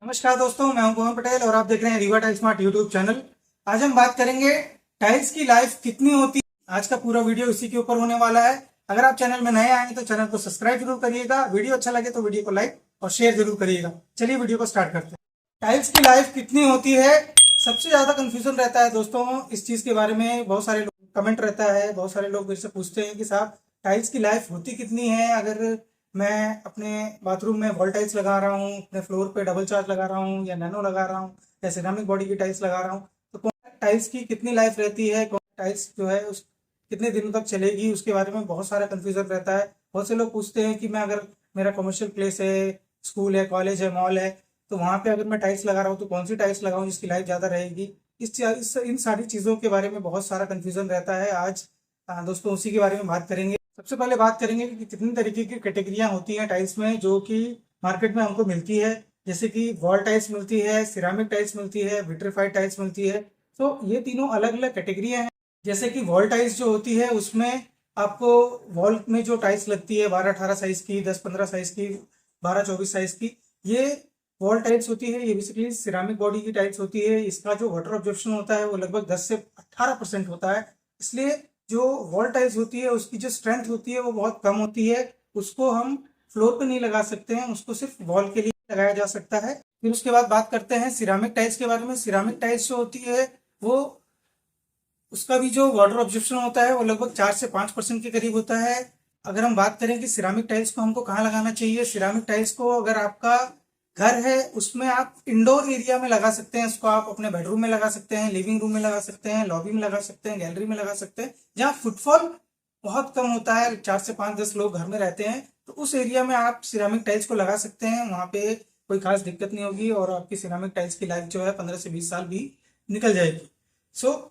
नमस्कार दोस्तों, मैं हूं पवन पटेल और आप देख रहे हैं Rewa tile smart YouTube channel. आज हम बात करेंगे टाइल्स की लाइफ कितनी होती है। आज का पूरा वीडियो इसी के ऊपर होने वाला है। अगर आप चैनल में नए आए हैं तो चैनल को सब्सक्राइब जरूर करिएगा। वीडियो अच्छा लगे तो वीडियो को लाइक और शेयर जरूर करिएगा। चलिए वीडियो को स्टार्ट करते हैं। टाइल्स की लाइफ कितनी होती है, सबसे ज्यादा कंफ्यूजन रहता है दोस्तों इस चीज के बारे में। बहुत सारे लोग कमेंट रहता है, बहुत सारे लोग मेरे से पूछते हैं कि साहब टाइल्स की लाइफ होती कितनी है। अगर मैं अपने बाथरूम में वॉल टाइल्स लगा रहा हूँ, अपने फ्लोर पे डबल चार्ज लगा रहा हूँ या नैनो लगा रहा हूँ या सिरामिक बॉडी की टाइल्स लगा रहा हूँ, तो कौन टाइल्स की कितनी लाइफ रहती है, कौन टाइल्स जो है उस कितने दिनों तक चलेगी, उसके बारे में बहुत सारा कंफ्यूजन रहता है। बहुत से लोग पूछते हैं कि मैं अगर मेरा कमर्शियल प्लेस है, स्कूल है, कॉलेज है, मॉल है, तो वहाँ पे अगर मैं टाइल्स लगा रहा हूँ तो कौन सी टाइल्स लगाऊं जिसकी लाइफ ज़्यादा रहेगी। इन सारी चीज़ों के बारे में बहुत सारा कंफ्यूजन रहता है। आज दोस्तों उसी के बारे में बात करेंगे। सबसे पहले बात करेंगे कि कितनी तरीके की कैटेगरियां होती हैं टाइल्स में जो कि मार्केट में हमको मिलती है। जैसे कि वॉल टाइल्स मिलती है, सिरामिक टाइल्स मिलती है, विट्रीफाइड टाइल्स मिलती है। तो ये तीनों अलग अलग कैटेगरियां हैं। जैसे कि वॉल टाइल्स जो होती है उसमें आपको वॉल में जो टाइल्स लगती है 12-18 साइज की, 10-15 साइज की, 12-24 साइज की, ये वॉल टाइल्स होती है। ये बेसिकली सिरामिक बॉडी की टाइल्स होती है। इसका जो वाटर ऑब्जॉर्प्शन होता है वो लगभग 10 से 18% होता है। इसलिए जो वॉल टाइल्स होती है उसकी जो स्ट्रेंथ होती है वो बहुत कम होती है। उसको हम फ्लोर पे नहीं लगा सकते हैं, उसको सिर्फ वॉल के लिए लगाया जा सकता है। फिर उसके बाद बात करते हैं सिरामिक टाइल्स के बारे में। सिरामिक टाइल्स जो होती है वो उसका भी जो वाटर ऑब्जॉर्प्शन होता है वो लगभग 4 से 5% के करीब होता है। अगर हम बात करें कि सिरामिक टाइल्स को हमको कहाँ लगाना चाहिए, सिरामिक टाइल्स को अगर आपका घर है उसमें आप इंडोर एरिया में लगा सकते हैं। उसको आप अपने बेडरूम में लगा सकते हैं, लिविंग रूम में लगा सकते हैं, लॉबी में लगा सकते हैं, गैलरी में लगा सकते हैं, जहाँ फुटफॉल बहुत कम होता है। 4 से 5-10 लोग घर में रहते हैं तो उस एरिया में आप सिरामिक टाइल्स को लगा सकते हैं। वहां पे कोई खास दिक्कत नहीं होगी और आपकी सिरामिक टाइल्स की लाइफ जो है 15 से 20 साल भी निकल जाएगी। सो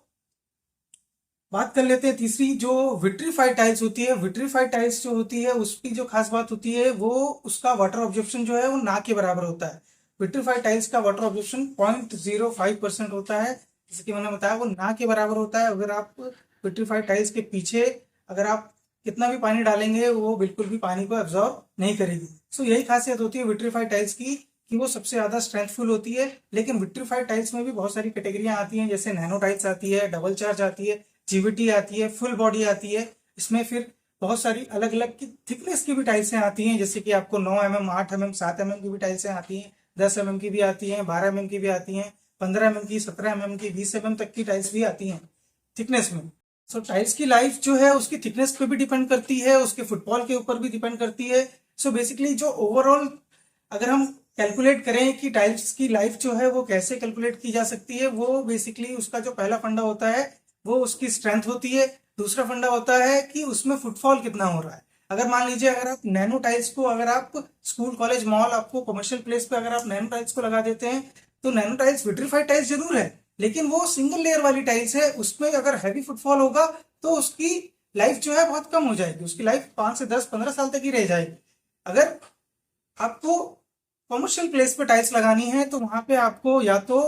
बात कर लेते हैं तीसरी जो विट्रीफाइड टाइल्स होती है। विट्रीफाइड टाइल्स जो होती है उसकी जो खास बात होती है वो उसका वाटर ऑब्जॉर्प्शन जो है वो ना के बराबर होता है। विट्रीफाइड टाइल्स का वाटर ऑब्जॉर्प्शन 0.05% होता है। जैसे कि मैंने बताया वो ना के बराबर होता है। अगर आप विट्रीफाइड टाइल्स के पीछे अगर आप कितना भी पानी डालेंगे वो बिल्कुल भी पानी को एब्जॉर्ब नहीं करेगी। सो यही खासियत होती है विट्रीफाइड टाइल्स की कि वो सबसे ज्यादा स्ट्रेंथफुल होती है। लेकिन विट्रीफाइड टाइल्स में भी बहुत सारी कैटेगरियां आती हैं, जैसे नैनो टाइल्स आती है, डबल चार्ज आती है, जीवीटी आती है, फुल बॉडी आती है। इसमें फिर बहुत सारी अलग अलग की थिकनेस की भी टाइल्सें आती हैं, जैसे कि आपको 9 mm, 8 mm, 7 mm की भी टाइल्सें आती हैं, 10 mm की भी आती हैं, 12 mm की भी आती हैं, 15 mm की, 17 mm की, 20 mm तक की टाइल्स भी आती हैं थिकनेस में। सो टाइल्स की लाइफ जो है उसकी थिकनेस पे भी डिपेंड करती है, उसके फुटबॉल के ऊपर भी डिपेंड करती है। सो बेसिकली जो ओवरऑल अगर हम कैलकुलेट करें कि टाइल्स की लाइफ जो है वो कैसे कैलकुलेट की जा सकती है, वो बेसिकली उसका जो पहला फंडा होता है वो उसकी स्ट्रेंथ होती है। दूसरा फंडा होता है कि उसमें फुटफॉल कितना हो रहा है। अगर मान लीजिए अगर आप नैनो टाइल्स को अगर आप स्कूल, कॉलेज, मॉल, आपको कमर्शियल प्लेस पे अगर आप नैनो टाइल्स को लगा देते हैं तो नैनो टाइल्स विट्रीफाइड टाइल्स जरूर है, लेकिन वो सिंगल लेयर वाली टाइल्स है। उसमें अगर हैवी फुटफॉल होगा तो उसकी लाइफ जो है बहुत कम हो जाएगी। उसकी लाइफ 5 से 10, 15 साल तक ही रह जाएगी। अगर आपको कमर्शियल प्लेस पे टाइल्स लगानी है तो वहां पे आपको या तो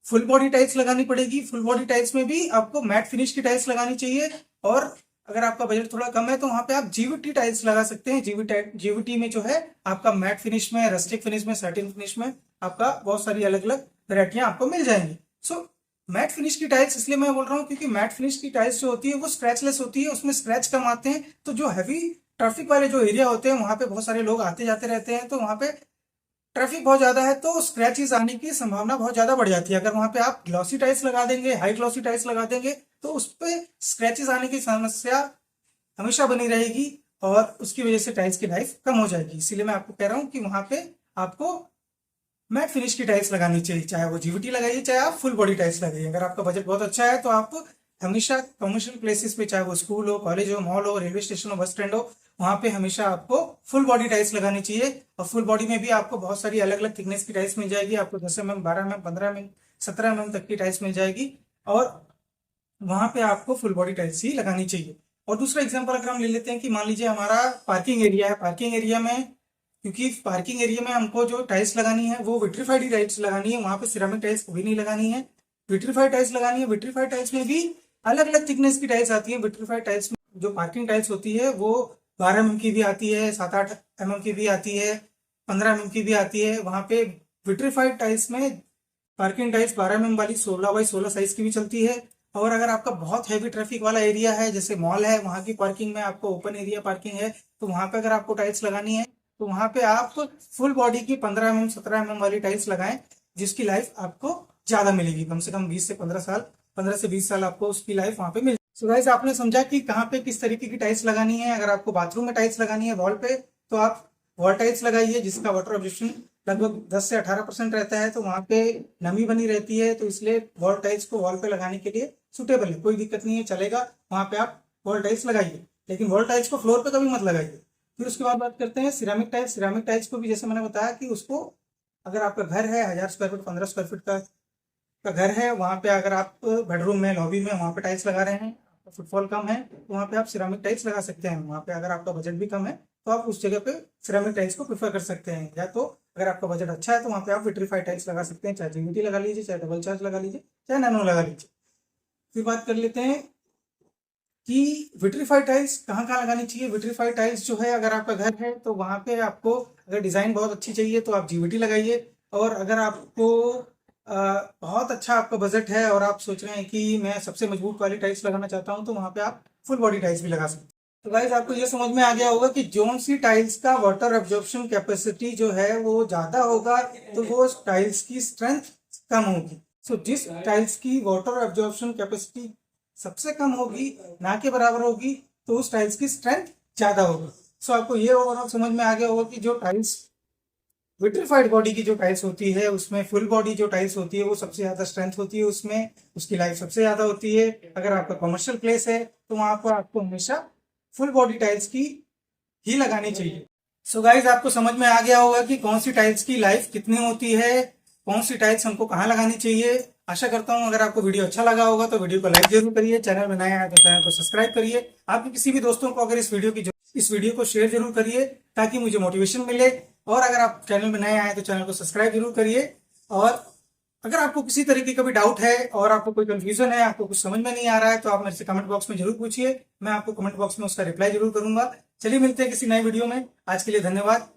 फुल बॉडी टाइल्स लगानी पड़ेगी। फुल बॉडी टाइल्स में भी आपको मैट फिनिश की टाइल्स लगानी चाहिए। और अगर आपका बजट थोड़ा कम है तो वहां पे आप जीवीटी टाइल्स लगा सकते हैं। जीवीटी में जो है आपका मैट फिनिश में, रस्टिक फिनिश में, सैटिन फिनिश में आपका बहुत सारी अलग अलग वेरायटियां आपको मिल जाएंगी। सो मैट फिनिश की टाइल्स इसलिए मैं बोल रहा हूँ क्योंकि मैट फिनिश की टाइल्स जो होती है वो स्क्रैचलेस होती है, उसमें स्क्रैच कम आते हैं। तो जो हैवी ट्रैफिक वाले जो एरिया होते हैं वहां पे बहुत सारे लोग आते जाते रहते हैं, तो वहां पे ट्रैफिक बहुत ज्यादा है तो स्क्रैचेस आने की संभावना बहुत ज्यादा बढ़ जाती है। अगर वहां पे आप ग्लॉसी टाइल्स लगा देंगे, हाई ग्लॉसी टाइल्स लगा देंगे, तो उस पे स्क्रैचेस आने की समस्या हमेशा बनी रहेगी और उसकी वजह से टाइल्स की लाइफ कम हो जाएगी। इसीलिए मैं आपको कह रहा हूँ कि वहां पे आपको मैट फिनिश की टाइल्स लगानी चाहिए, चाहे वो जीवीटी लगाइए चाहे आप फुल बॉडी टाइल्स लगाइए। अगर आपका बजट बहुत अच्छा है तो आप हमेशा कमर्शियल प्लेसेस पे, चाहे वो स्कूल हो, कॉलेज हो, मॉल हो, रेलवे स्टेशन हो, बस स्टैंड हो, वहां पे हमेशा आपको फुल बॉडी टाइल्स लगानी चाहिए। और फुल बॉडी में भी आपको बहुत सारी अलग अलग थिकनेस की टाइल्स मिल जाएगी। आपको 10 mm, 12 mm, 15 mm, 17 mm तक की टाइल्स मिल जाएगी और वहां पे आपको फुल बॉडी टाइल्स ही लगानी चाहिए। और दूसरा एग्जांपल अगर हम ले लेते हैं कि मान लीजिए हमारा पार्किंग एरिया है। पार्किंग एरिया में, क्योंकि पार्किंग एरिया में हमको जो टाइल्स लगानी है वो विट्रीफाइड ही टाइल्स लगानी है, वहां पे सिरामिक टाइल्स कभी नहीं लगानी है, विट्रीफाइड टाइल्स लगानी है। विट्रीफाइड टाइल्स में भी अलग अलग थिकनेस की टाइल्स आती है। विट्रीफाइड टाइल्स में जो पार्किंग टाइल्स होती है वो 12 mm की भी आती है, 7-8 mm की भी आती है, 15 mm की भी आती है। वहां पे विट्रीफाइड टाइल्स में पार्किंग टाइल्स 12 mm वाली 16 बाई 16 साइज की भी चलती है। और अगर आपका बहुत हैवी ट्रैफिक वाला एरिया है, जैसे मॉल है, वहां की पार्किंग में आपको ओपन एरिया पार्किंग है, तो वहां पे अगर आपको टाइल्स लगानी है तो वहां पे आप फुल बॉडी की 15 mm 17 mm वाली टाइल्स लगाएं, जिसकी लाइफ आपको ज्यादा मिलेगी, कम से कम 20 से 15 साल, 15 से 20 साल आपको उसकी लाइफ वहां पे मिल। सो गाइस, आपने समझा कि कहाँ पे किस तरीके की टाइल्स लगानी है। अगर आपको बाथरूम में टाइल्स लगानी है वॉल पे, तो आप वॉल टाइल्स लगाइए, जिसका वाटर ऑब्जर्वेशन लगभग 10 से 18% रहता है, तो वहां पे नमी बनी रहती है, तो इसलिए वॉल टाइल्स को वॉल पे लगाने के लिए सुटेबल है, कोई दिक्कत नहीं है, चलेगा। वहां पे आप वॉल टाइल्स लगाइए, लेकिन वॉल टाइल्स को फ्लोर पे कभी मत लगाइए। फिर उसके बाद बात करते हैं सिरेमिक टाइल्स। सिरेमिक टाइल्स को भी जैसे मैंने बताया कि उसको, अगर आपका घर है 1000 स्क्वायर फीट 15 स्क्वायर फीट का घर है, वहां पे अगर आप बेडरूम में लॉबी में वहां पे टाइल्स लगा रहे हैं, आपका फुटफॉल कम है, तो वहां पे आप सिरेमिक टाइल्स लगा सकते हैं। वहां पे अगर आपका बजट भी कम है तो आप उस जगह पे सिरेमिक टाइल्स को प्रीफर कर सकते हैं। या तो अगर आपका बजट अच्छा है तो वहां पे आप विट्रीफाइड टाइल्स लगा सकते हैं, चाहे जीवीटी लगा लीजिए, चाहे डबल चार्ज लगा लीजिए, चाहे नैनो लगा लीजिए। फिर बात कर लेते हैं कि विट्रीफाइड टाइल्स कहाँ कहाँ लगानी चाहिए। विट्रीफाइड टाइल्स जो है, अगर आपका घर है तो वहां पे आपको अगर डिजाइन बहुत अच्छी चाहिए तो आप जीवीटी लगाइए। और अगर आपको बहुत अच्छा आपका बजट है और आप सोच रहे हैं कि मैं सबसे मजबूत वाली टाइल्स लगाना चाहता हूं, तो वहां पे आप फुल बॉडी टाइल्स भी लगा सकते हैं। तो गाइस, आपको ये समझ में आ गया होगा कि जोन सी टाइल्स का वाटर एब्जॉर्प्शन कैपेसिटी जो है वो ज्यादा होगा, तो वो टाइल्स की स्ट्रेंथ कम होगी। सो जिस टाइल्स की वाटर एब्जॉर्प्शन कैपेसिटी सबसे कम होगी, ना के बराबर होगी, तो उस टाइल्स की स्ट्रेंथ ज्यादा होगी। सो आपको ये ओवरऑल समझ में आ गया होगा कि जो टाइल्स विट्रीफाइड बॉडी की जो टाइल्स होती है, उसमें फुल बॉडी जो टाइल्स होती है वो सबसे ज्यादा स्ट्रेंथ होती है, उसमें उसकी लाइफ सबसे ज्यादा होती है। अगर आपका कमर्शियल प्लेस है तो वहां पर आपको हमेशा फुल बॉडी टाइल्स की ही लगानी चाहिए। सो गाइज, आपको समझ में आ गया होगा कि कौन सी टाइल्स की लाइफ कितनी होती है, कौन सी टाइल्स हमको कहाँ लगानी चाहिए। आशा करता हूँ अगर आपको वीडियो अच्छा लगा होगा तो वीडियो को लाइक जरूर करिए, चैनल में नए आए तो चैनल को सब्सक्राइब करिए। आपके किसी भी दोस्तों को अगर इस वीडियो को शेयर जरूर करिए, ताकि मुझे मोटिवेशन मिले। और अगर आप चैनल में नए आए तो चैनल को सब्सक्राइब जरूर करिए। और अगर आपको किसी तरीके का भी डाउट है और आपको कोई कंफ्यूजन है, आपको कुछ समझ में नहीं आ रहा है, तो आप मेरे से कमेंट बॉक्स में जरूर पूछिए, मैं आपको कमेंट बॉक्स में उसका रिप्लाई जरूर करूंगा। चलिए मिलते हैं किसी नए वीडियो में। आज के लिए धन्यवाद।